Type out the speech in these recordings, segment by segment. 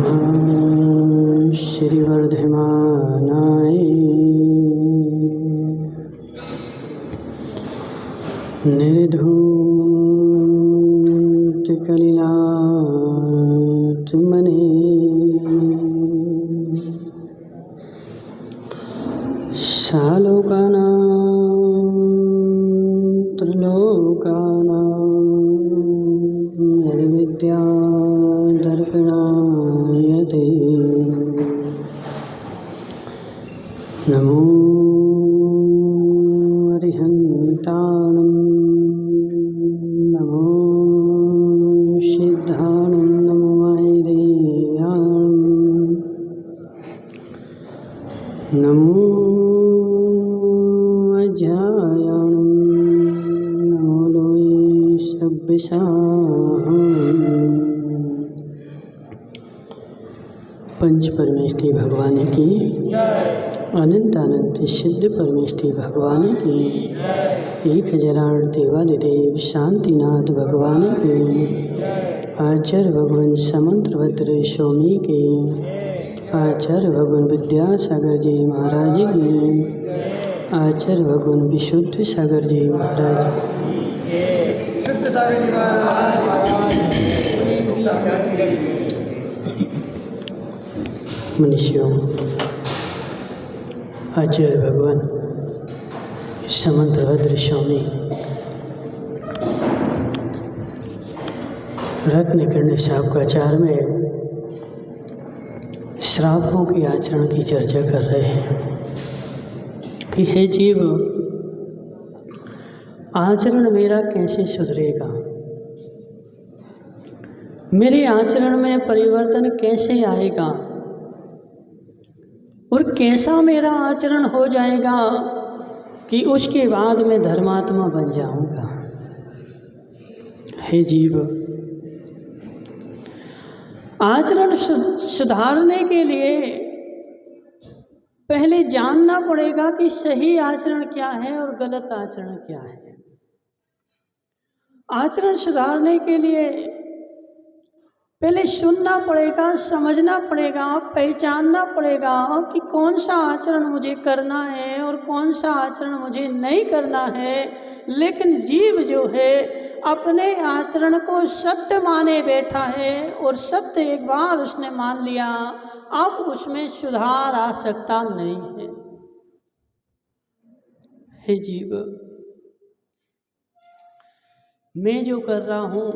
नमः श्रीवर्धमानाय निर्धूतकलिलात्मने सालोकानां त्रिलोकानां यद्विद्यादर्पणाय ते नमो अरिहन्ताणं नमो सिद्धाणं नमो वैदेह्याणं नमो अज्ञायाणं नमो लोये सव्यसाहम्। पंच परमेष्ठी भगवान की अनंत अनंत सिद्ध परमेष्ठी भगवान की 1008 देवादिदेव शांतिनाथ भगवान की आचार्य भगवान समंत्रभद्र स्वामी के आचार्य भगवान विद्यासागर जी महाराज की आचार्य भगवान विशुद्ध सागर जी महाराज मनुष्यों आचार्य भगवान समंत्रभद्र स्वामी रत्नकर्ण साहब का आचार में श्रापों के आचरण की चर्चा कर रहे हैं कि हे जीव, आचरण मेरा कैसे सुधरेगा, मेरे आचरण में परिवर्तन कैसे आएगा और कैसा मेरा आचरण हो जाएगा कि उसके बाद मैं धर्मात्मा बन जाऊंगा। हे जीव, आचरण सुधारने के लिए पहले जानना पड़ेगा कि सही आचरण क्या है और गलत आचरण क्या है। आचरण सुधारने के लिए पहले सुनना पड़ेगा, समझना पड़ेगा, पहचानना पड़ेगा कि कौन सा आचरण मुझे करना है और कौन सा आचरण मुझे नहीं करना है। लेकिन जीव जो है अपने आचरण को सत्य माने बैठा है और सत्य एक बार उसने मान लिया, अब उसमें सुधार आ सकता नहीं है। हे जीव, मैं जो कर रहा हूँ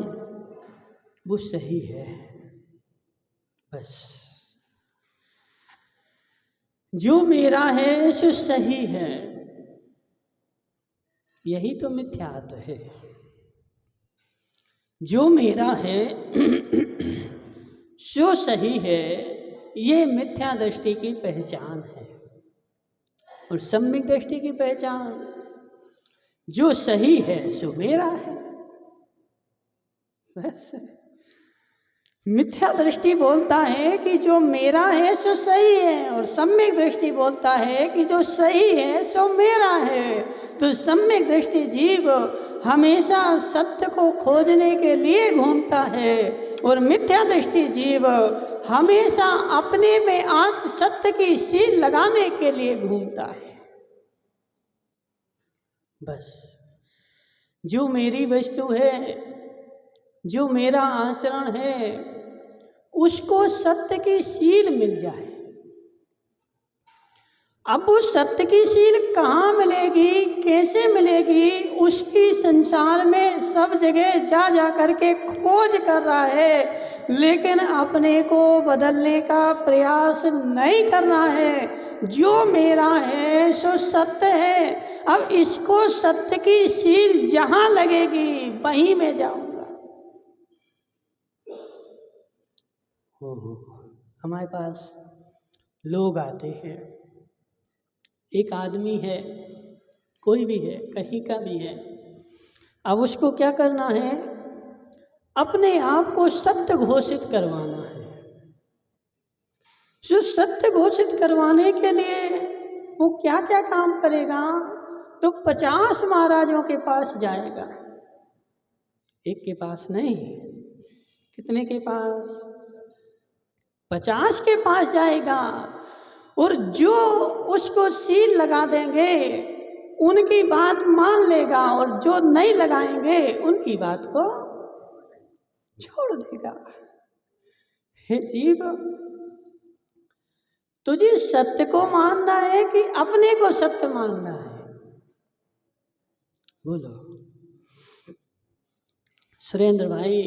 वो सही है, बस जो मेरा है सो सही है, यही तो मिथ्यात्व है। जो मेरा है सो सही है, ये मिथ्या दृष्टि की पहचान है। और सम्यक दृष्टि की पहचान, जो सही है सो मेरा है, बस। मिथ्या दृष्टि बोलता है कि जो मेरा है सो सही है, और सम्यक दृष्टि बोलता है कि जो सही है सो मेरा है। तो सम्यक दृष्टि जीव हमेशा सत्य को खोजने के लिए घूमता है और मिथ्या दृष्टि जीव हमेशा अपने में आज सत्य की सील लगाने के लिए घूमता है। बस जो मेरी वस्तु है, जो मेरा आचरण है, उसको सत्य की सील मिल जाए। अब वो सत्य की सील कहाँ मिलेगी, कैसे मिलेगी, उसकी संसार में सब जगह जा जा करके खोज कर रहा है, लेकिन अपने को बदलने का प्रयास नहीं कर रहा है। जो मेरा है सो सत्य है, अब इसको सत्य की सील जहाँ लगेगी वहीं मैं जाऊंगा। हमारे पास लोग आते हैं, एक आदमी है, कोई भी है, कहीं का भी है, अब उसको क्या करना है, अपने आप को सत्य घोषित करवाना है। जो सत्य घोषित करवाने के लिए वो क्या क्या काम करेगा, तो 50 महाराजों के पास जाएगा, एक के पास नहीं, कितने के पास, 50 के पास जाएगा और जो उसको सील लगा देंगे उनकी बात मान लेगा और जो नहीं लगाएंगे उनकी बात को छोड़ देगा। हे जीव, तुझे सत्य को मानना है कि अपने को सत्य मानना है? बोलो सुरेंद्र भाई,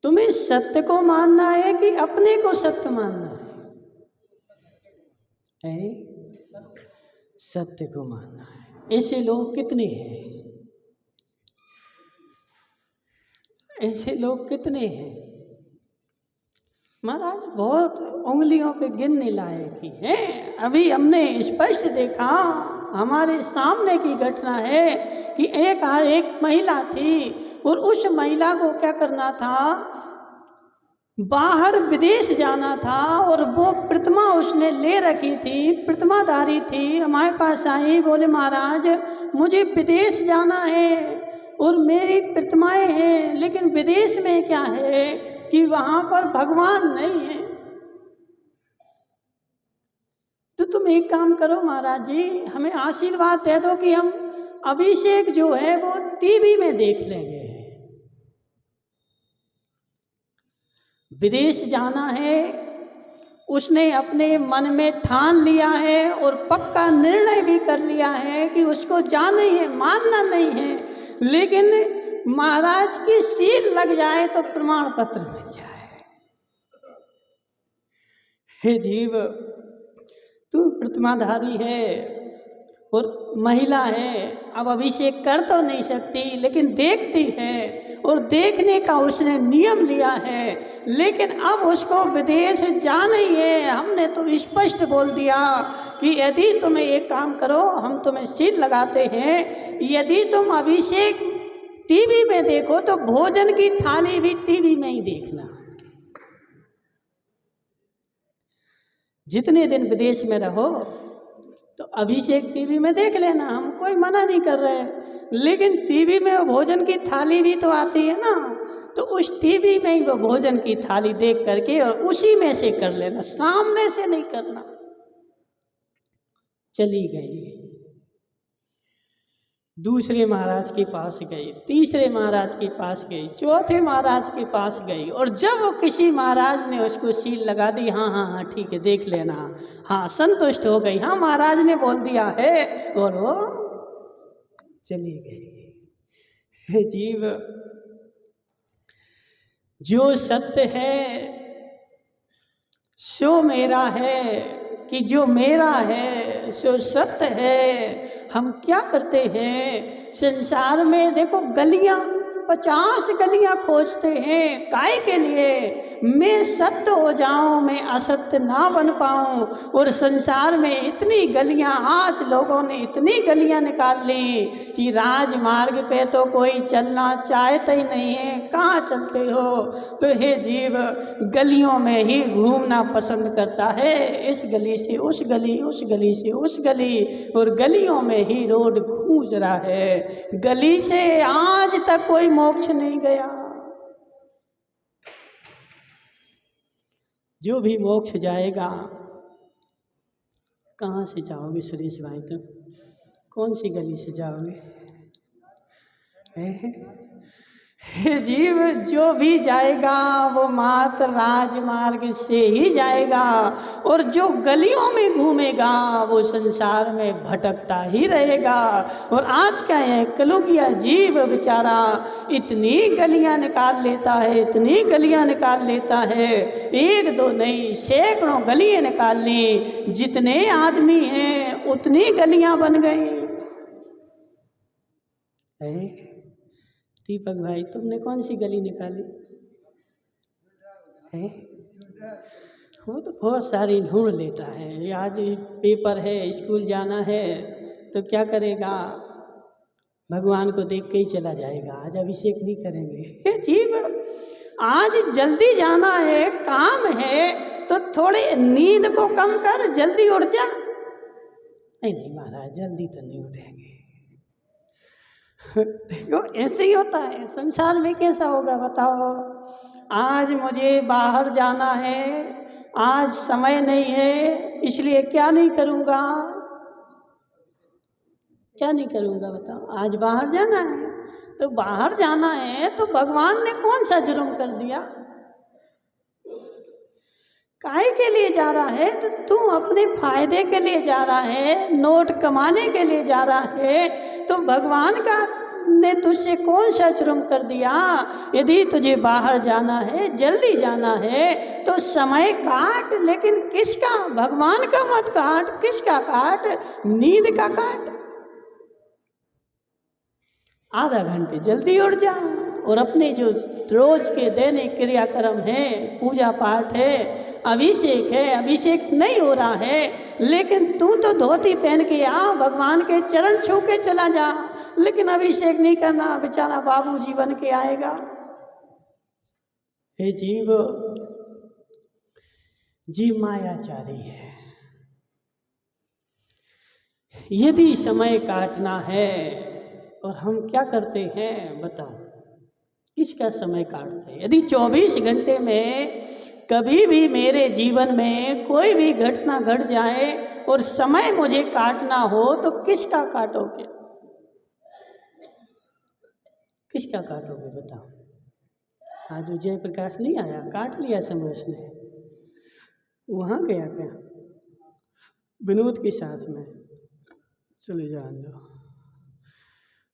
तुम्हें सत्य को मानना है कि अपने को सत्य मानना है? सत्य को मानना है। ऐसे लोग कितने हैं? ऐसे लोग कितने हैं महाराज? बहुत उंगलियों पे गिनने लायक ही हैं। अभी हमने स्पष्ट देखा, हमारे सामने की घटना है कि एक महिला थी और उस महिला को क्या करना था, बाहर विदेश जाना था और वो प्रतिमा उसने ले रखी थी, प्रतिमाधारी थी। हमारे पास आई, बोले महाराज मुझे विदेश जाना है और मेरी प्रतिमाएं हैं, लेकिन विदेश में क्या है कि वहां पर भगवान नहीं है। तो तुम एक काम करो महाराज जी, हमें आशीर्वाद दे दो कि हम अभिषेक जो है वो टीवी में देख लेंगे। विदेश जाना है, उसने अपने मन में ठान लिया है और पक्का निर्णय भी कर लिया है कि उसको जाना ही है, मानना नहीं है। लेकिन महाराज की सील लग जाए तो प्रमाण पत्र मिल जाए। हे जीव, तू प्रतिमाधारी है और महिला है, अब अभिषेक कर तो नहीं सकती लेकिन देखती है और देखने का उसने नियम लिया है। लेकिन अब उसको विदेश जाना ही है। हमने तो स्पष्ट बोल दिया कि यदि तुम्हें एक काम करो, हम तुम्हें सील लगाते हैं, यदि तुम अभिषेक टीवी में देखो तो भोजन की थाली भी टीवी में ही देखना। जितने दिन विदेश में रहो तो अभिषेक टीवी में देख लेना, हम कोई मना नहीं कर रहे, लेकिन टीवी में वो भोजन की थाली भी तो आती है ना, तो उस टीवी में ही वो भोजन की थाली देख करके और उसी में से कर लेना, सामने से नहीं करना। चली गई, दूसरे महाराज के पास गई, तीसरे महाराज के पास गई, चौथे महाराज के पास गई, और जब वो किसी महाराज ने उसको सील लगा दी, हाँ हाँ हाँ ठीक है देख लेना, हाँ संतुष्ट हो गई, हाँ महाराज ने बोल दिया है, और वो चली गई। हे जीव, जो सत्य है सो मेरा है, कि जो मेरा है सो सत्य है। हम क्या करते हैं संसार में, देखो गलियां, 50 गलियां खोजते हैं, काय के लिए? मैं सत्य हो जाऊं, मैं असत्य ना बन पाऊं। और संसार में इतनी गलियां, आज लोगों ने इतनी गलियां निकाल ली कि राजमार्ग पे तो कोई चलना चाहता ही नहीं है। कहाँ चलते हो? तो हे जीव, गलियों में ही घूमना पसंद करता है, इस गली से उस गली, उस गली से उस गली, और गलियों में ही रोड गूंज रहा है। गली से आज तक कोई मोक्ष नहीं गया। जो भी मोक्ष जाएगा, कहाँ से जाओगे सुरेश भाई? तुम कौन सी गली से जाओगे? हे जीव, जो भी जाएगा वो मात्र राजमार्ग से ही जाएगा, और जो गलियों में घूमेगा वो संसार में भटकता ही रहेगा। और आज क्या है, कलयुगिया जीव बेचारा इतनी गलियां निकाल लेता है, इतनी गलियां निकाल लेता है, एक दो नहीं सैकड़ों गलियां निकाल ली। जितने आदमी हैं उतनी गलियां बन गई। दीपक भाई, तुमने कौन सी गली निकाली है? वो तो बहुत सारी ढूंढ लेता है। आज पेपर है, स्कूल जाना है, तो क्या करेगा? भगवान को देख के ही चला जाएगा, आज अभिषेक नहीं करेंगे। जीव, आज जल्दी जाना है, काम है, तो थोड़ी नींद को कम कर, जल्दी उठ जा। नहीं नहीं महाराज, जल्दी तो नहीं उठेंगे। देखो ऐसे ही होता है संसार में। कैसा होगा बताओ? आज मुझे बाहर जाना है, आज समय नहीं है, इसलिए क्या नहीं करूँगा, क्या नहीं करूँगा बताओ। आज बाहर जाना है, तो बाहर जाना है तो भगवान ने कौन सा जुर्म कर दिया? काहे के लिए जा रहा है? तो तू अपने फायदे के लिए जा रहा है, नोट कमाने के लिए जा रहा है, तो भगवान का ने तुझसे कौन सा जुर्म कर दिया? यदि तुझे बाहर जाना है, जल्दी जाना है, तो समय काट, लेकिन किसका? भगवान का मत काट। किसका काट? नींद का काट। आधा घंटे जल्दी उठ जा और अपने जो रोज के दैनिक क्रियाक्रम है, पूजा पाठ है, अभिषेक है, अभिषेक नहीं हो रहा है, लेकिन तू तो धोती पहन के आ, भगवान के चरण छू के चला जा, लेकिन अभिषेक नहीं करना, बेचारा बाबू जी बन के आएगा। हे जीव, जीव मायाचारी है। यदि समय काटना है, और हम क्या करते हैं बताओ, किसका समय काटते हैं? यदि 24 घंटे में कभी भी मेरे जीवन में कोई भी घटना घट जाए और समय मुझे काटना हो, तो किसका काटोगे? किसका काटोगे बताओ? आज जय प्रकाश नहीं आया, काट लिया समय उसने, वहाँ गया क्या विनोद के साथ में? चले जाने दो।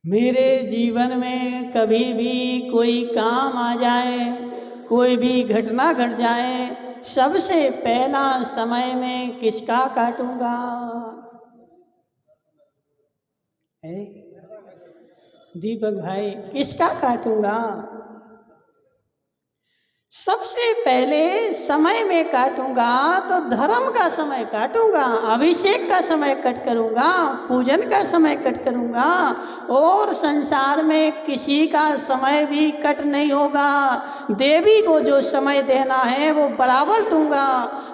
मेरे जीवन में कभी भी कोई काम आ जाए, कोई भी घटना घट जाए, सबसे पहला समय में किसका काटूंगा? दीपक भाई, किसका काटूंगा? सबसे पहले समय में काटूंगा तो धर्म का समय काटूंगा, अभिषेक का समय कट करूंगा, पूजन का समय कट करूंगा, और संसार में किसी का समय भी कट नहीं होगा। देवी को जो समय देना है वो बराबर दूंगा,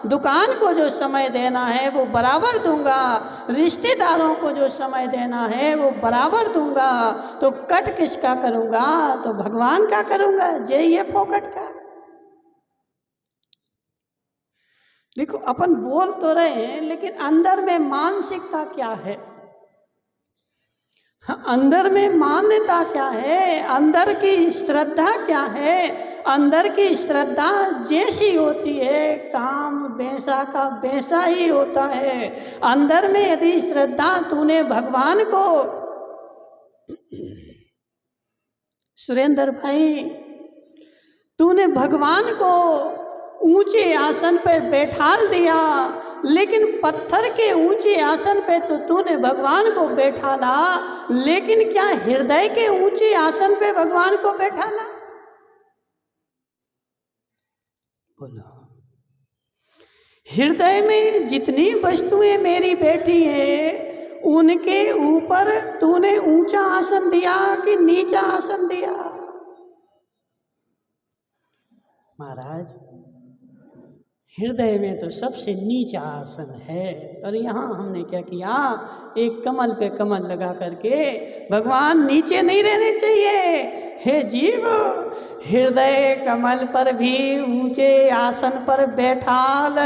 दुकान को जो समय देना है वो बराबर दूंगा, रिश्तेदारों को जो समय देना है वो बराबर दूंगा। तो कट किसका करूंगा? तो भगवान का करूंगा, जय फोकट का। देखो, अपन बोल तो रहे हैं, लेकिन अंदर में मानसिकता क्या है? अंदर में मान्यता क्या है? अंदर की श्रद्धा क्या है? अंदर की श्रद्धा जैसी होती है, काम वैसा का वैसा ही होता है। अंदर में यदि श्रद्धा तूने भगवान को, सुरेंद्र भाई, तूने भगवान को ऊंचे आसन पर बैठाल दिया, लेकिन पत्थर के ऊंचे आसन पे तो तूने भगवान को बैठाला, लेकिन क्या हृदय के ऊंचे आसन पे भगवान को बैठाला? बोलो। हृदय में जितनी वस्तुएं मेरी बैठी हैं, उनके ऊपर तूने ऊंचा आसन दिया कि नीचा आसन दिया? महाराज, हृदय में तो सबसे नीचा आसन है। और यहाँ हमने क्या किया? एक कमल पे कमल लगा करके, भगवान नीचे नहीं रहने चाहिए। हे जीव, हृदय कमल पर भी ऊंचे आसन पर बैठाल,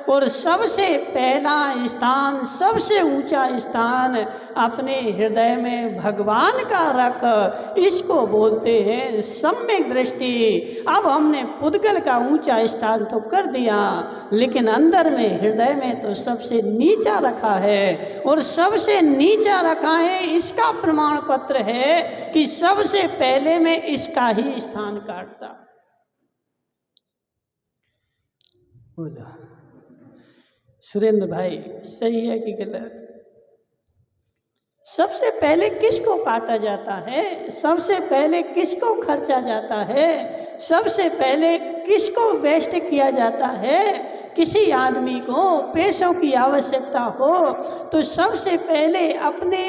और सबसे पहला स्थान, सबसे ऊंचा स्थान अपने हृदय में भगवान का रख। इसको बोलते हैं सम्यक दृष्टि। अब हमने पुद्गल का ऊंचा स्थान तो कर दिया, लेकिन अंदर में, हृदय में तो सबसे नीचा रखा है, और सबसे नीचा रखा है, इसका प्रमाण पत्र है कि सबसे पहले मैं इसका ही स्थान काटता। बोला सुरेंद्र भाई, सही है कि गलत? सबसे पहले किसको काटा जाता है? सबसे पहले किसको खर्चा जाता है? सबसे पहले किसको वेस्ट किया जाता है? किसी आदमी को पैसों की आवश्यकता हो तो सबसे पहले अपने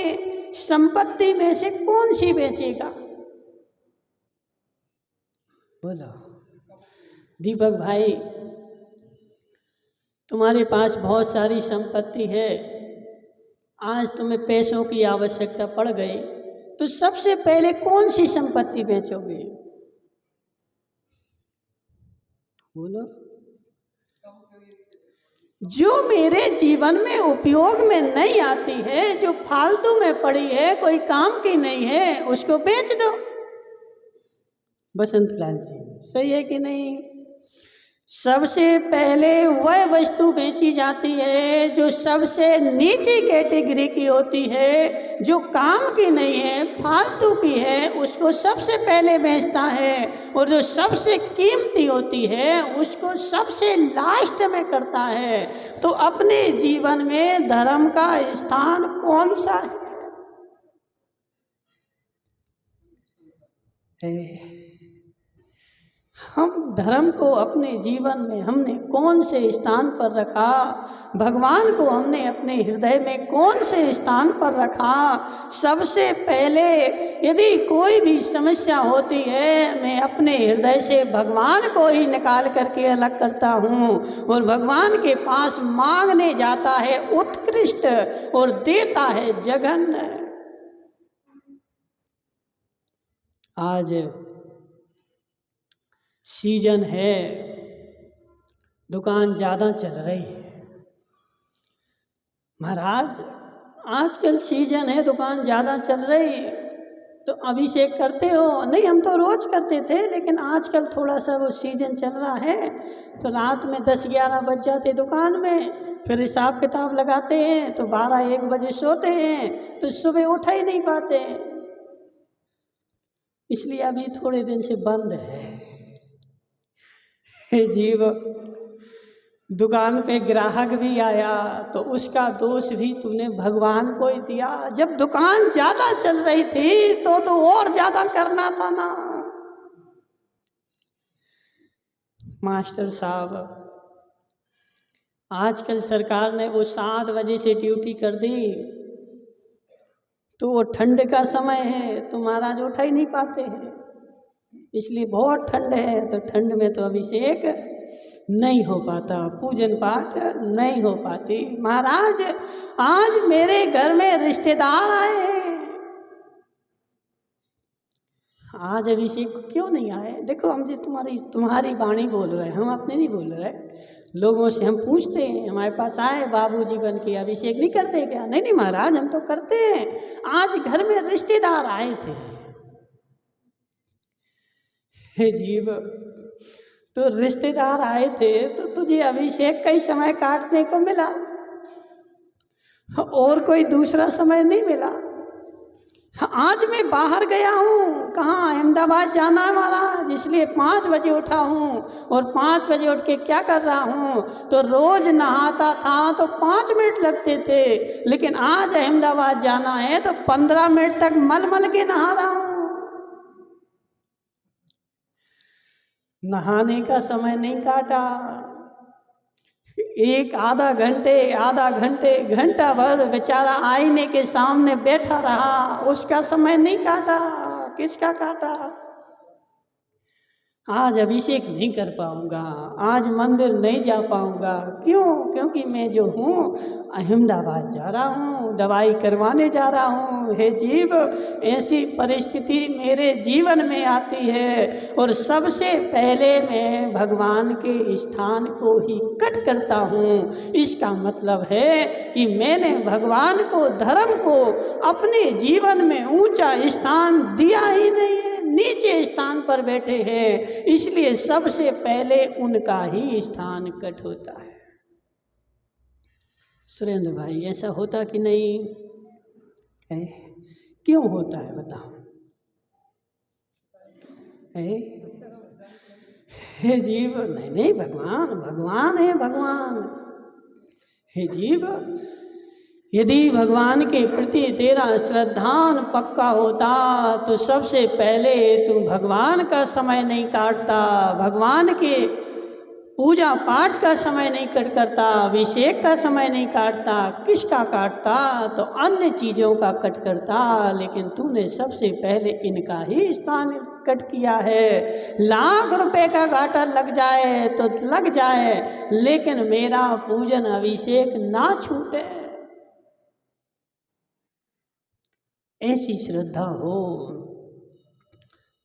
संपत्ति में से कौन सी बेचेगा? बोलो दीपक भाई, तुम्हारे पास बहुत सारी संपत्ति है, आज तुम्हें पैसों की आवश्यकता पड़ गई, तो सबसे पहले कौन सी संपत्ति बेचोगे? बोलो। जो मेरे जीवन में उपयोग में नहीं आती है, जो फालतू में पड़ी है, कोई काम की नहीं है, उसको बेच दो। बसंत लाल जी, सही है कि नहीं? सबसे पहले वह वस्तु बेची जाती है जो सबसे नीची कैटेगरी की होती है, जो काम की नहीं है, फालतू की है, उसको सबसे पहले बेचता है। और जो सबसे कीमती होती है उसको सबसे लास्ट में करता है। तो अपने जीवन में धर्म का स्थान कौन सा है? हम धर्म को अपने जीवन में हमने कौन से स्थान पर रखा? भगवान को हमने अपने हृदय में कौन से स्थान पर रखा? सबसे पहले यदि कोई भी समस्या होती है, मैं अपने हृदय से भगवान को ही निकाल करके अलग करता हूँ और भगवान के पास मांगने जाता है उत्कृष्ट और देता है जघन्य। आज सीजन है, दुकान ज़्यादा चल रही है। महाराज आजकल सीजन है, दुकान ज़्यादा चल रही, तो अभिषेक करते हो? नहीं, हम तो रोज़ करते थे, लेकिन आजकल थोड़ा सा वो सीजन चल रहा है तो रात में 10-11 बज जाते दुकान में, फिर हिसाब किताब लगाते हैं तो 12-1 बजे सोते हैं, तो सुबह उठ ही नहीं पाते, इसलिए अभी थोड़े दिन से बंद है। जीव, दुकान पे ग्राहक भी आया तो उसका दोष भी तूने भगवान को ही दिया। जब दुकान ज्यादा चल रही थी तो और ज्यादा करना था ना। मास्टर साहब, आजकल सरकार ने वो 7 बजे से ड्यूटी कर दी, तो वो ठंड का समय है तो महाराज उठ ही नहीं पाते हैं, इसलिए बहुत ठंड है तो ठंड में तो अभिषेक नहीं हो पाता, पूजन पाठ नहीं हो पाती। महाराज आज मेरे घर में रिश्तेदार आए हैं, आज अभिषेक क्यों नहीं आए? देखो हम जी तुम्हारी वाणी बोल रहे हैं, हम अपने नहीं बोल रहे। लोगों से हम पूछते हैं, हमारे पास आए बाबूजी बन के, अभिषेक नहीं करते क्या? नहीं नहीं महाराज हम तो करते हैं, आज घर में रिश्तेदार आए थे। हे जीव, तो रिश्तेदार आए थे तो तुझे अभिषेक का ही समय काटने को मिला, और कोई दूसरा समय नहीं मिला। आज मैं बाहर गया हूँ, कहाँ? अहमदाबाद जाना है महाराज, इसलिए 5 बजे उठा हूँ, और 5 बजे उठ के क्या कर रहा हूँ? तो रोज नहाता था तो 5 मिनट लगते थे, लेकिन आज अहमदाबाद जाना है तो 15 मिनट तक मल मल के नहा रहा हूँ। नहाने का समय नहीं काटा, एक आधा घंटे घंटा भर बेचारा आईने के सामने बैठा रहा, उसका समय नहीं काटा। किसका काटा? आज अभिषेक नहीं कर पाऊंगा, आज मंदिर नहीं जा पाऊंगा। क्यों? क्योंकि मैं जो हूँ अहमदाबाद जा रहा हूँ, दवाई करवाने जा रहा हूँ। हे जीव, ऐसी परिस्थिति मेरे जीवन में आती है और सबसे पहले मैं भगवान के स्थान को ही कट करता हूँ। इसका मतलब है कि मैंने भगवान को, धर्म को अपने जीवन में ऊंचा स्थान दिया ही नहीं है, नीचे स्थान पर बैठे हैं, इसलिए सबसे पहले उनका ही स्थान कट होता है। सुरेंद्र भाई, ऐसा होता कि नहीं है? क्यों होता है बताओ? हे जीव, नहीं भगवान है भगवान। हे जीव, यदि भगवान के प्रति तेरा श्रद्धान पक्का होता तो सबसे पहले तू भगवान का समय नहीं काटता, भगवान के पूजा पाठ का समय नहीं कट करता, अभिषेक का समय नहीं काटता। किसका काटता? तो अन्य चीज़ों का कट करता, लेकिन तूने सबसे पहले इनका ही स्थान कट किया है। लाख रुपए का घाटा लग जाए तो लग जाए, लेकिन मेरा पूजन अभिषेक ना छूटे, ऐसी श्रद्धा हो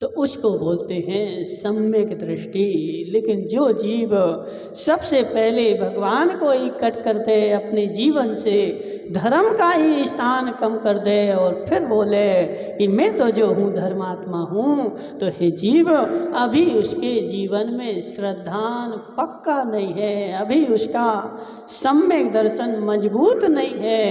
तो उसको बोलते हैं सम्यक दृष्टि। लेकिन जो जीव सबसे पहले भगवान को ही कट कर दे अपने जीवन से, धर्म का ही स्थान कम कर दे और फिर बोले कि मैं तो जो हूँ धर्मात्मा हूँ, तो हे जीव अभी उसके जीवन में श्रद्धान पक्का नहीं है, अभी उसका सम्यक दर्शन मजबूत नहीं है,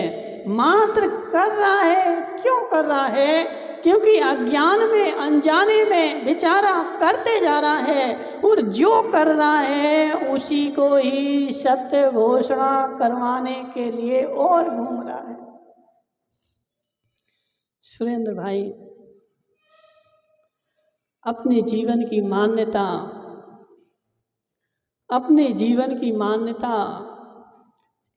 मात्र कर रहा है। क्यों कर रहा है? क्योंकि अज्ञान में अनजाने में बेचारा करते जा रहा है और जो कर रहा है उसी को ही सत्य घोषणा करवाने के लिए और घूम रहा है। सुरेंद्र भाई, अपने जीवन की मान्यता, अपने जीवन की मान्यता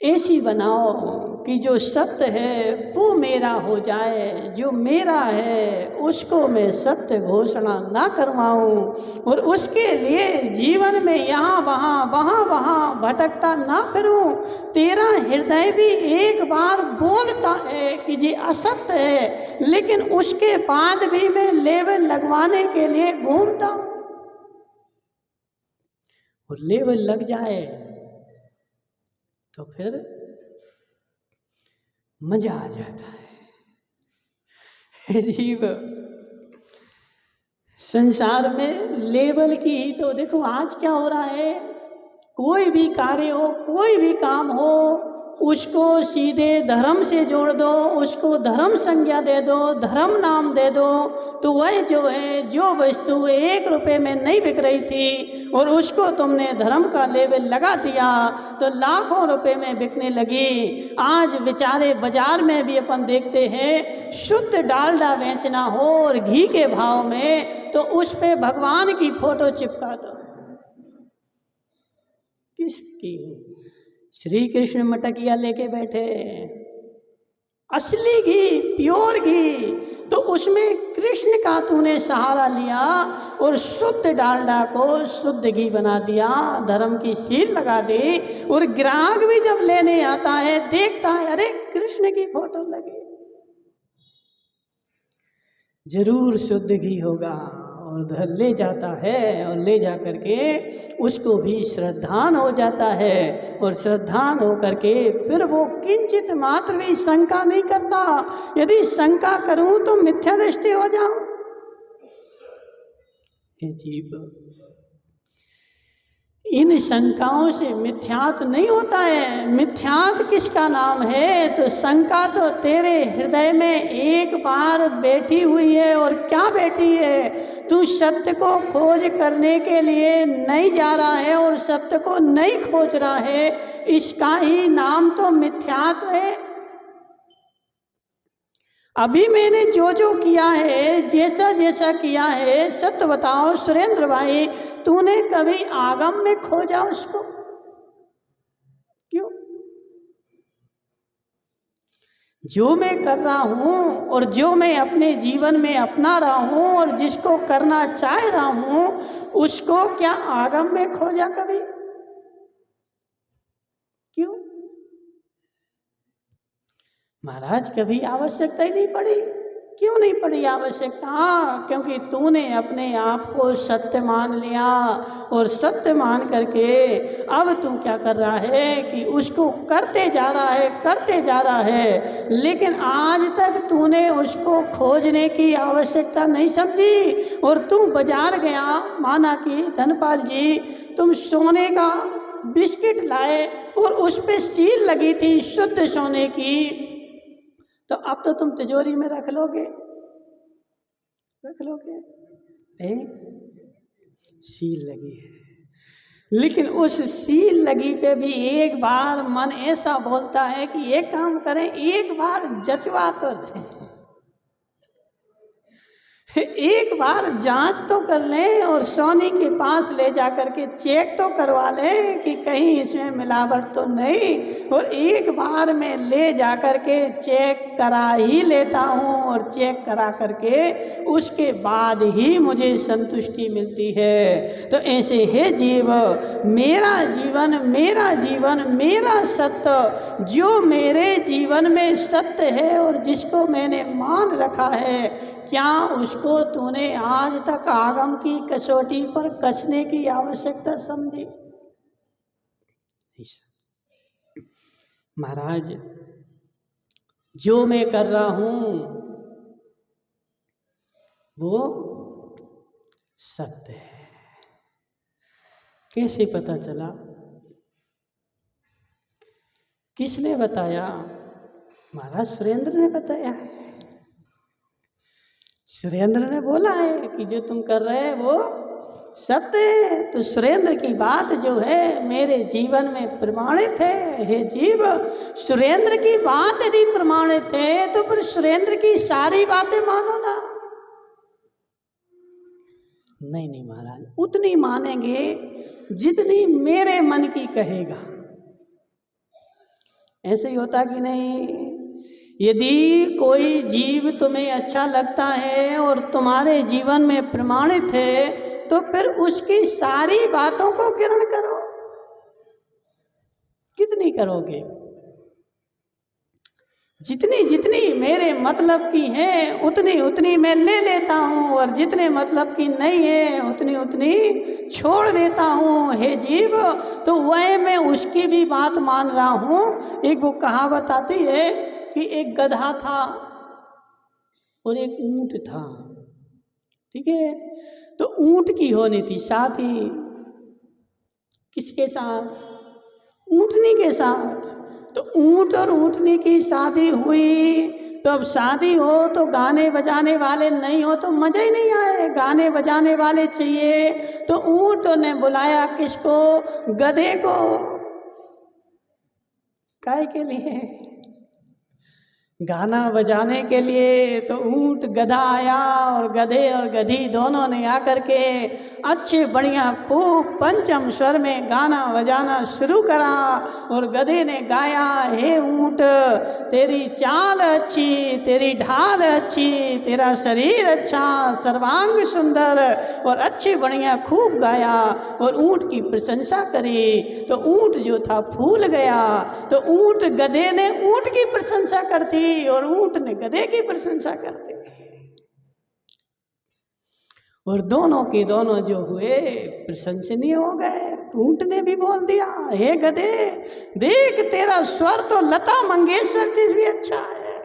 ऐसी बनाओ कि जो सत्य है वो मेरा हो जाए, जो मेरा है उसको मैं सत्य घोषणा ना करवाऊं और उसके लिए जीवन में यहाँ वहाँ भटकता ना फिरूं। तेरा हृदय भी एक बार बोलता है कि ये असत्य है, लेकिन उसके बाद भी मैं लेबल लगवाने के लिए घूमता हूँ और लेबल लग जाए तो फिर मजा आ जाता है। जीव संसार में लेबल की, तो देखो आज क्या हो रहा है, कोई भी कार्य हो, कोई भी काम हो, उसको सीधे धर्म से जोड़ दो, उसको धर्म संज्ञा दे दो, धर्म नाम दे दो, तो वह जो है, जो वस्तु 1 रुपये में नहीं बिक रही थी और उसको तुमने धर्म का लेबल लगा दिया तो लाखों रुपए में बिकने लगी। आज बेचारे बाजार में भी अपन देखते हैं, शुद्ध डालडा बेचना हो और घी के भाव में, तो उस पे भगवान की फोटो चिपका दो। किसकी? श्री कृष्ण मटकिया लेके बैठे, असली घी, प्योर घी, तो उसमें कृष्ण का तूने सहारा लिया और शुद्ध डालडा को शुद्ध घी बना दिया, धर्म की सील लगा दी और ग्राहक भी जब लेने आता है देखता है अरे कृष्ण की फोटो लगी, जरूर शुद्ध घी होगा, और ले जाता है और ले जा करके उसको भी श्रद्धान हो जाता है और श्रद्धान हो करके फिर वो किंचित मात्र भी शंका नहीं करता। यदि शंका करूं तो मिथ्या दृष्टि हो जाऊं। हे जीव, इन शंकाओं से मिथ्यात्व नहीं होता है। मिथ्यात्व किसका नाम है? तो शंका तो तेरे हृदय में एक बार बैठी हुई है। और क्या बैठी है? तू सत्य को खोज करने के लिए नहीं जा रहा है और सत्य को नहीं खोज रहा है, इसका ही नाम तो मिथ्यात्व है। अभी मैंने जो जो किया है, जैसा जैसा किया है, सत्य बताओ सुरेंद्र भाई, तूने कभी आगम में खोजा उसको? क्यों? जो मैं कर रहा हूं और जो मैं अपने जीवन में अपना रहा हूं और जिसको करना चाह रहा हूं, उसको क्या आगम में खोजा कभी? क्यों महाराज? कभी आवश्यकता ही नहीं पड़ी। क्यों नहीं पड़ी आवश्यकता? हाँ, क्योंकि तूने अपने आप को सत्य मान लिया और सत्य मान करके अब तू क्या कर रहा है कि उसको करते जा रहा है, करते जा रहा है, लेकिन आज तक तूने उसको खोजने की आवश्यकता नहीं समझी। और तू बाजार गया, माना कि धनपाल जी तुम सोने का बिस्किट लाए और उस पे सील लगी थी शुद्ध सोने की, तो अब तो तुम तिजोरी में रख लोगे, सील लगी है। लेकिन उस सील लगी पे भी एक बार मन ऐसा बोलता है कि एक काम करें, एक बार जचवा तो लें, एक बार जांच तो कर लें और सोनी के पास ले जा करके चेक तो करवा लें कि कहीं इसमें मिलावट तो नहीं। और एक बार मैं ले जा करके चेक करा ही लेता हूँ और चेक करा करके उसके बाद ही मुझे संतुष्टि मिलती है। तो ऐसे है जीव, मेरा जीवन, मेरा जीवन, मेरा सत्य, जो मेरे जीवन में सत्य है और जिसको मैंने मान रखा है, क्या उसको जिसको तूने आज तक आगम की कसौटी पर कसने की आवश्यकता समझी। महाराज, जो मैं कर रहा हूं वो सत्य है। कैसे पता चला? किसने बताया? महाराज सुरेंद्र ने बताया है। सुरेंद्र ने बोला है कि जो तुम कर रहे हो वो सत्य है। तो सुरेंद्र की बात जो है मेरे जीवन में प्रमाणित है। हे जीव, सुरेंद्र की बात यदि प्रमाणित है तो फिर सुरेंद्र की सारी बातें मानो ना। नहीं नहीं महाराज, उतनी मानेंगे जितनी मेरे मन की कहेगा। ऐसे ही होता कि नहीं? यदि कोई जीव तुम्हें अच्छा लगता है और तुम्हारे जीवन में प्रमाणित है तो फिर उसकी सारी बातों को ग्रहण करो। कितनी करोगे? जितनी जितनी मेरे मतलब की है उतनी उतनी मैं ले लेता हूँ, और जितने मतलब की नहीं है उतनी उतनी छोड़ देता हूँ। हे जीव, तो वह मैं उसकी भी बात मान रहा हूँ। एक वो कहावत आती है कि एक गधा था और एक ऊंट था, ठीक है? तो ऊंट की होनी थी शादी। किसके साथ? ऊंटनी के साथ। तो ऊंट और ऊंटनी की शादी हुई। तो अब शादी हो तो गाने बजाने वाले नहीं हो तो मजा ही नहीं आए, गाने बजाने वाले चाहिए। तो ऊंट ने बुलाया किसको? गधे को। काहे के लिए? गाना बजाने के लिए। तो ऊंट गधा आया और गधे और गधी दोनों ने आकर के अच्छे बढ़िया खूब पंचम स्वर में गाना बजाना शुरू करा। और गधे ने गाया, हे ऊंट, तेरी चाल अच्छी, तेरी ढाल अच्छी, तेरा शरीर अच्छा, सर्वांग सुंदर, और अच्छे बढ़िया खूब गाया और ऊंट की प्रशंसा करी। तो ऊंट जो था फूल गया। तो ऊंट गधे ने ऊंट की प्रशंसा करती और ऊंट ने गधे की प्रशंसा करते, और दोनों के दोनों जो हुए प्रशंसनीय हो गए। ऊंट ने भी बोल दिया, हे गधे, देख तेरा स्वर तो लता मंगेशकर से भी अच्छा है,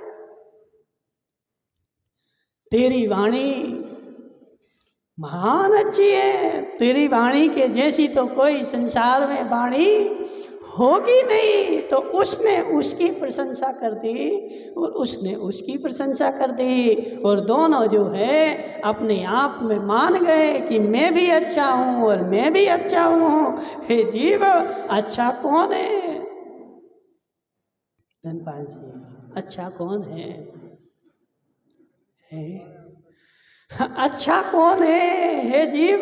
तेरी वाणी महान अच्छी है, तेरी वाणी के जैसी तो कोई संसार में वाणी होगी नहीं। तो उसने उसकी प्रशंसा कर दी और उसने उसकी प्रशंसा कर दी, और दोनों जो है अपने आप में मान गए कि मैं भी अच्छा हूँ और मैं भी अच्छा हूँ। हे जीव, अच्छा कौन है? धनपाल जी, अच्छा कौन है? अच्छा कौन है? हे जीव,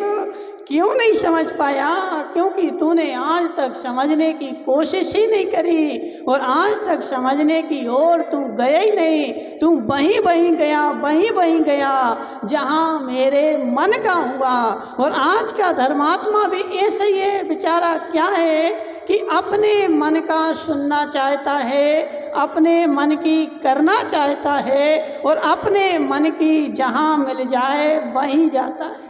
क्यों नहीं समझ पाया? क्योंकि तूने आज तक समझने की कोशिश ही नहीं करी, और आज तक समझने की ओर तू गया ही नहीं। तू वहीं वहीं गया, वहीं वहीं गया जहां मेरे मन का हुआ। और आज का धर्मात्मा भी ऐसे ही है बेचारा। क्या है कि अपने मन का सुनना चाहता है, अपने मन की करना चाहता है, और अपने मन की जहां मिल जाए वहीं जाता है।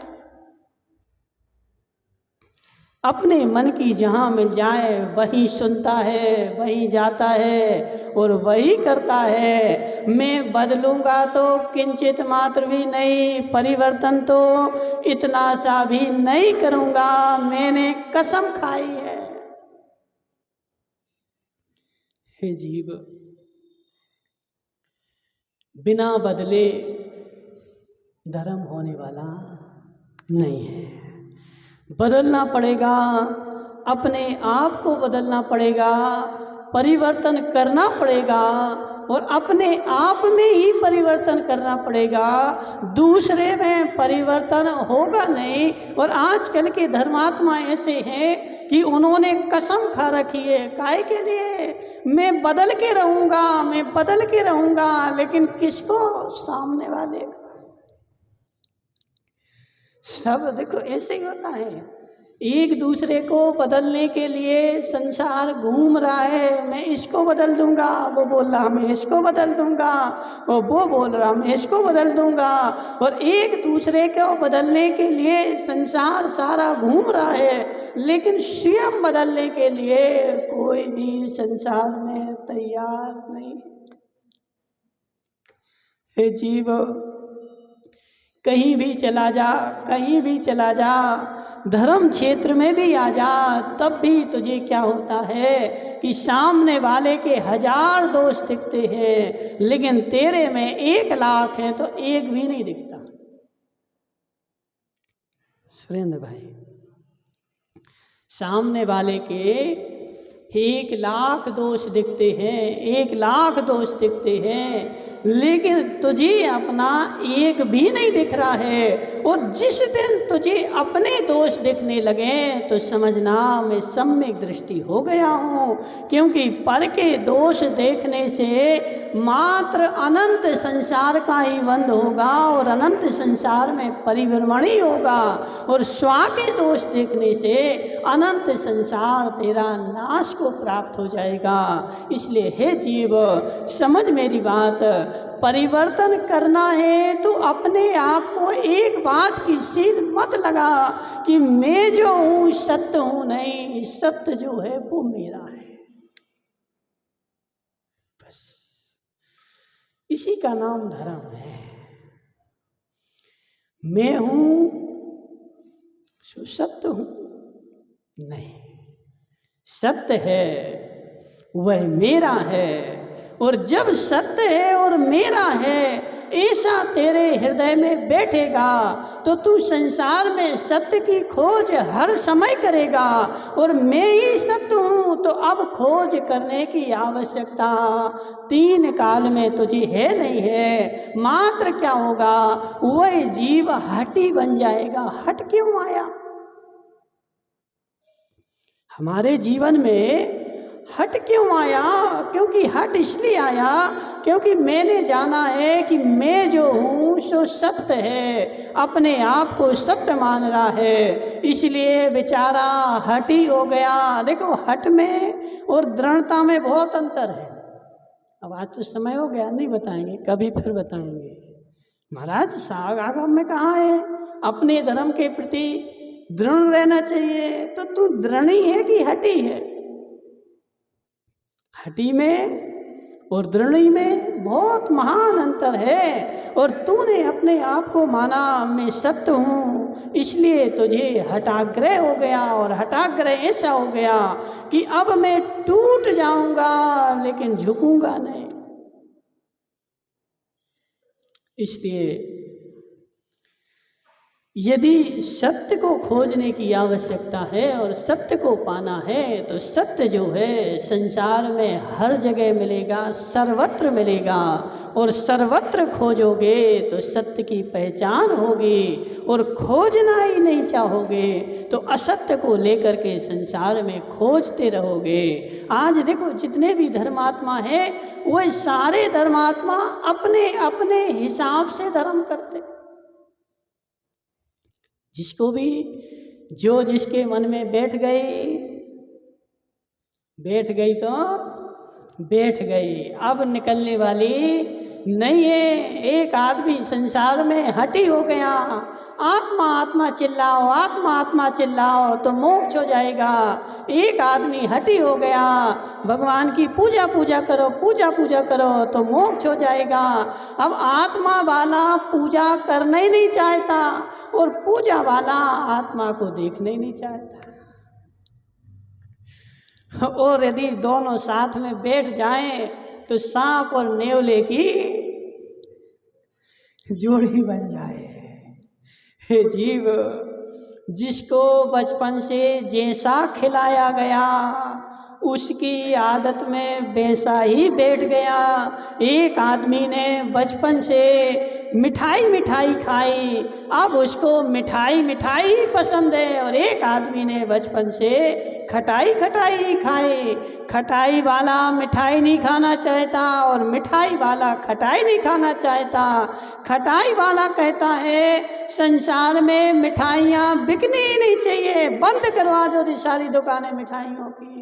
अपने मन की जहाँ मिल जाए वहीं सुनता है, वहीं जाता है और वही करता है। मैं बदलूंगा तो किंचित मात्र भी नहीं, परिवर्तन तो इतना सा भी नहीं करूंगा, मैंने कसम खाई है। हे जीव, बिना बदले धर्म होने वाला नहीं है। बदलना पड़ेगा, अपने आप को बदलना पड़ेगा, परिवर्तन करना पड़ेगा, और अपने आप में ही परिवर्तन करना पड़ेगा, दूसरे में परिवर्तन होगा नहीं। और आजकल के धर्मात्मा ऐसे हैं कि उन्होंने कसम खा रखी है, काहे के लिए? मैं बदल के रहूँगा, मैं बदल के रहूँगा, लेकिन किसको? सामने वाले का। सब देखो ऐसे ही होता है। एक दूसरे को बदलने के लिए संसार घूम रहा है। मैं इसको बदल दूंगा, वो बोल रहा मैं इसको बदल दूंगा, वो बोल रहा मैं इसको बदल दूंगा। और एक दूसरे को बदलने के लिए संसार सारा घूम रहा है, लेकिन स्वयं बदलने के लिए कोई भी संसार में तैयार नहीं। हे जीव, कहीं भी चला जा, कहीं भी चला जा, धर्म क्षेत्र में भी आ जा, तब भी तुझे क्या होता है कि सामने वाले के 1000 दोष दिखते हैं, लेकिन तेरे में 1 लाख है तो एक भी नहीं दिखता। सुरेंद्र भाई, सामने वाले के 1 लाख दोष दिखते हैं, 1 लाख दोष दिखते हैं, लेकिन तुझे अपना एक भी नहीं दिख रहा है। और जिस दिन तुझे अपने दोष दिखने लगे तो समझना मैं सम्यक दृष्टि हो गया हूँ, क्योंकि पर के दोष देखने से मात्र अनंत संसार का ही बंध होगा और अनंत संसार में परिभ्रमण ही होगा। और स्व के दोष देखने से अनंत संसार तेरा नाश को प्राप्त हो जाएगा। इसलिए हे जीव, समझ मेरी बात, परिवर्तन करना है तो अपने आप को एक बात की सील मत लगा कि मैं जो हूँ सत्य हूँ, नहीं, सत्य जो है वो मेरा है। बस इसी का नाम धर्म है। मैं हूँ सो सत्य हूँ, नहीं, सत्य है वह मेरा है। और जब सत्य है और मेरा है ऐसा तेरे हृदय में बैठेगा तो तू संसार में सत्य की खोज हर समय करेगा। और मैं ही सत्य हूँ तो अब खोज करने की आवश्यकता 3 काल में तुझे है नहीं है। मात्र क्या होगा, वह जीव हठी बन जाएगा। हट क्यों आया? हमारे जीवन में हट क्यों आया? क्योंकि हट इसलिए आया क्योंकि मैंने जाना है कि मैं जो हूँ सो सत्य है, अपने आप को सत्य मान रहा है, इसलिए बेचारा हटी हो गया। देखो, हट में और दृढ़ता में बहुत अंतर है। अब आज तो समय हो गया, नहीं बताएंगे, कभी फिर बताएंगे। महाराज साग आगम में कहाँ है अपने धर्म के प्रति दृढ़ रहना चाहिए? तो तू दृढ़ी है कि हटी है? हटी में और दृढ़ी में बहुत महान अंतर है। और तूने अपने आप को माना मैं सत्य हूँ, इसलिए तुझे हठाग्रह हो गया। और हठाग्रह ऐसा हो गया कि अब मैं टूट जाऊंगा लेकिन झुकूंगा नहीं। इसलिए यदि सत्य को खोजने की आवश्यकता है और सत्य को पाना है तो सत्य जो है संसार में हर जगह मिलेगा, सर्वत्र मिलेगा। और सर्वत्र खोजोगे तो सत्य की पहचान होगी। और खोजना ही नहीं चाहोगे तो असत्य को लेकर के संसार में खोजते रहोगे। आज देखो, जितने भी धर्मात्मा हैं वह सारे धर्मात्मा अपने अपने हिसाब से धर्म करते। जिसको भी जो जिसके मन में बैठ गई तो बैठ गई, अब निकलने वाली नहीं है। एक आदमी संसार में हटी हो गया, आत्मा आत्मा चिल्लाओ, आत्मा आत्मा चिल्लाओ तो मोक्ष हो जाएगा। एक आदमी हटी हो गया, भगवान की पूजा करो, पूजा करो तो मोक्ष हो जाएगा। अब आत्मा वाला पूजा करना ही नहीं चाहता और पूजा वाला आत्मा को देखना ही नहीं चाहता। और यदि दोनों साथ में बैठ जाएं तो सांप और नेवले की जोड़ी बन जाए। हे जीव, जिसको बचपन से जैसा खिलाया गया उसकी आदत में वैसा ही बैठ गया। एक आदमी ने बचपन से मिठाई मिठाई खाई, अब उसको मिठाई मिठाई ही पसंद है, और एक आदमी ने बचपन से खटाई खटाई खाई। खटाई वाला मिठाई नहीं खाना चाहता और मिठाई वाला खटाई नहीं खाना चाहता। खटाई वाला कहता है संसार में मिठाइयाँ बिकनी ही नहीं चाहिए, बंद करवा दो ये सारी दुकानें मिठाइयों की।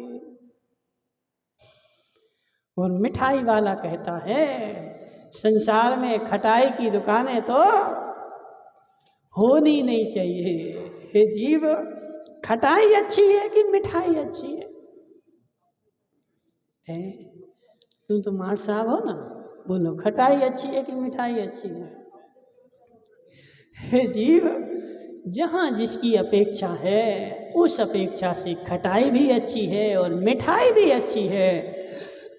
और मिठाई वाला कहता है संसार में खटाई की दुकानें तो होनी नहीं चाहिए। हे जीव, खटाई अच्छी है कि मिठाई अच्छी है? तुम तो मार साहब हो ना, बोलो खटाई अच्छी है कि मिठाई अच्छी है? हे जीव, जहाँ जिसकी अपेक्षा है उस अपेक्षा से खटाई भी अच्छी है और मिठाई भी अच्छी है।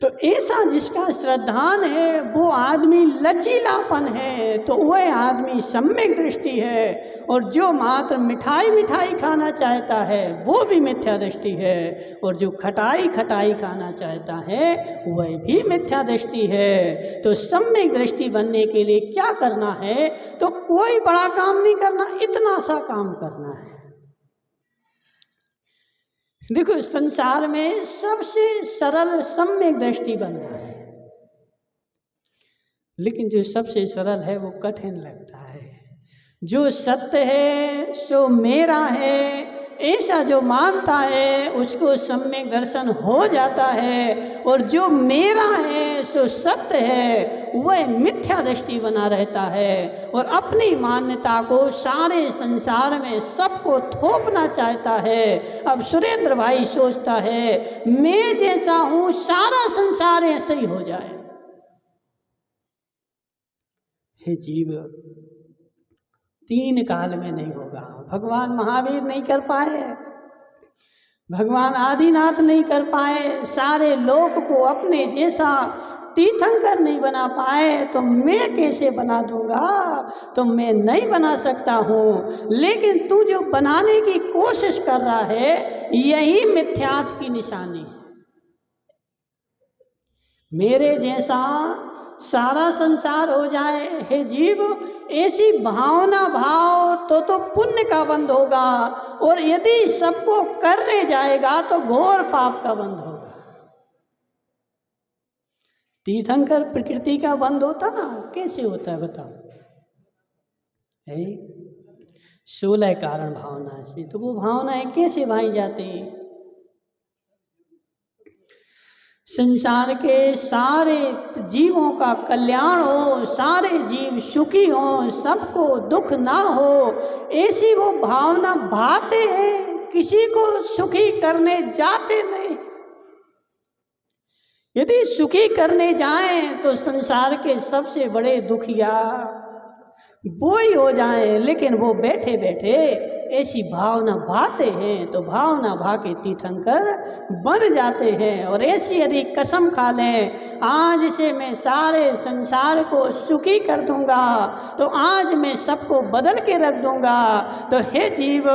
तो ऐसा जिसका श्रद्धान है वो आदमी लचीलापन है, तो वह आदमी सम्यक दृष्टि है। और जो मात्र मिठाई मिठाई खाना चाहता है वो भी मिथ्या दृष्टि है, और जो खटाई खटाई खाना चाहता है वह भी मिथ्या दृष्टि है। तो सम्यक दृष्टि बनने के लिए क्या करना है? तो कोई बड़ा काम नहीं करना, इतना सा काम करना है। देखो, संसार में सबसे सरल सम्यक दृष्टि बनना है, लेकिन जो सबसे सरल है वो कठिन लगता है। जो सत्य है सो मेरा है, ऐसा जो मानता है उसको सम्यक दर्शन हो जाता है। और जो मेरा है सो सत्य है वह मिथ्या दृष्टि बना रहता है, और अपनी मान्यता को सारे संसार में सबको थोपना चाहता है। अब सुरेंद्र भाई सोचता है मैं जैसा हूँ सारा संसार ऐसे ही हो जाए। हे जीव, तीन काल में नहीं होगा। भगवान महावीर नहीं कर पाए, भगवान आदिनाथ नहीं कर पाए, सारे लोक को अपने जैसा तीर्थंकर नहीं बना पाए, तो मैं कैसे बना दूंगा? तो मैं नहीं बना सकता हूँ। लेकिन तू जो बनाने की कोशिश कर रहा है यही मिथ्यात्व की निशानी है। मेरे जैसा सारा संसार हो जाए, हे जीव, ऐसी भावना भाव तो पुण्य का बंध होगा, और यदि सबको करने जाएगा तो घोर पाप का बंध होगा। तीर्थंकर प्रकृति का बंध होता ना, कैसे होता है बताओ? 16 कारण भावना से, तो वो भावनाएं कैसे भाई जाती हैं? संसार के सारे जीवों का कल्याण हो, सारे जीव सुखी हो, सबको दुख ना हो, ऐसी वो भावना भाते हैं, किसी को सुखी करने जाते नहीं। यदि सुखी करने जाएं तो संसार के सबसे बड़े दुखिया वो ही हो जाएं, लेकिन वो बैठे बैठे ऐसी भावना भाते हैं तो भावना भा के तीर्थंकर बन जाते हैं। और ऐसी यदि कसम खा लें आज से मैं सारे संसार को सुखी कर दूंगा, तो आज मैं सबको बदल के रख दूंगा, तो हे जीव,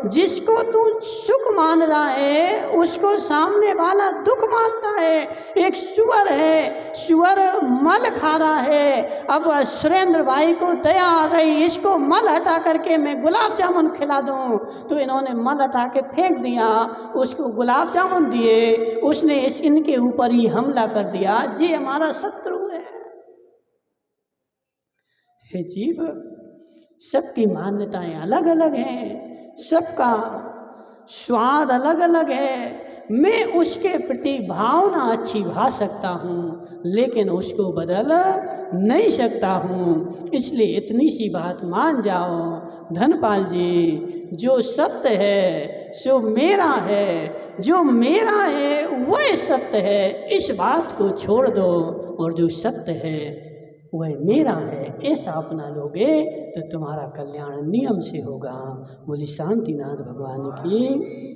जिसको तू सुख मान रहा है उसको सामने वाला दुख मानता है। एक सुअर है, सुअर मल खा रहा है, अब सुरेंद्र भाई को दया आ गई, इसको मल हटा करके मैं गुलाब जामुन खिला दूं, तो इन्होंने मल हटा के फेंक दिया, उसको गुलाब जामुन दिए, उसने इनके ऊपर ही हमला कर दिया, जी हमारा शत्रु है। हे जीव, सबकी मान्यताएं अलग अलग हैं, सबका स्वाद अलग अलग है। मैं उसके प्रति भावना अच्छी भा सकता हूँ लेकिन उसको बदल नहीं सकता हूँ। इसलिए इतनी सी बात मान जाओ धनपाल जी, जो सत्य है सो मेरा है, जो मेरा है वह सत्य है, इस बात को छोड़ दो, और जो सत्य है वह मेरा है ऐसा अपना लोगे तो तुम्हारा कल्याण नियम से होगा। बोली शांतिनाथ भगवान की।